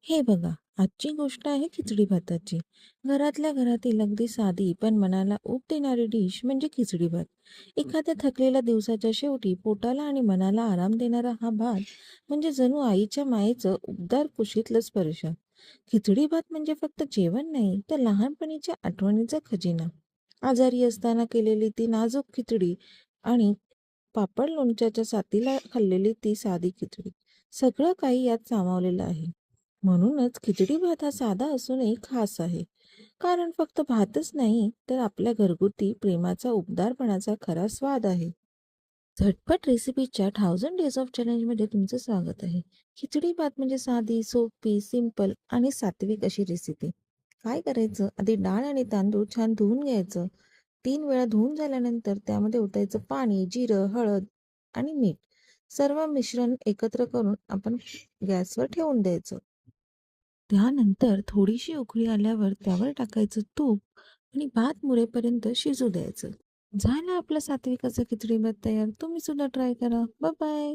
हे बघा, आजची गोष्ट आहे खिचडी भाताची. घरातल्या घरातील अगदी साधी पण मनाला ऊब देणारी डिश म्हणजे खिचडी भात. एखाद्या थकलेल्या दिवसाच्या शेवटी पोटाला आणि मनाला आराम देणारा हा भात म्हणजे जणू आईच्या मायेचं उबदार कुशीतलं स्पर्श. खिचडी भात म्हणजे फक्त जेवण नाही, तर लहानपणीच्या आठवणीचा खजिना. आजारी असताना केलेली ती नाजूक खिचडी आणि पापड लोणच्याच्या साथीला खाल्लेली ती साधी खिचडी. सगळं काही यात सामावलेलं आहे. म्हणूनच खिचडी भात हा साधा असूनही खास आहे. कारण फक्त भातच नाही, तर आपल्या घरगुती प्रेमाचा उबदारपणाचा खरा स्वाद आहे. झटपट रेसिपीच्या 1000 डेज ऑफ चॅलेंजमध्ये तुमचं स्वागत आहे. खिचडी भात म्हणजे साधी, सोपी, सिंपल आणि सात्विक अशी रेसिपी. काय करायचं? आधी डाळ आणि तांदूळ छान धुवून घ्यायचं. 3 वेळा धुवून झाल्यानंतर त्यामध्ये ओतायचं पाणी, जिरं, हळद आणि मीठ. सर्व मिश्रण एकत्र करून आपण गॅसवर ठेवून द्यायचं. त्यानंतर थोडीशी उकळी आल्यावर त्यावर टाकायचं तूप आणि भात मुरेपर्यंत शिजू द्यायचं. झालं आपलं सात्विक असं खिचडी भात तयार. तुम्ही सुद्धा ट्राय करा. Bye bye.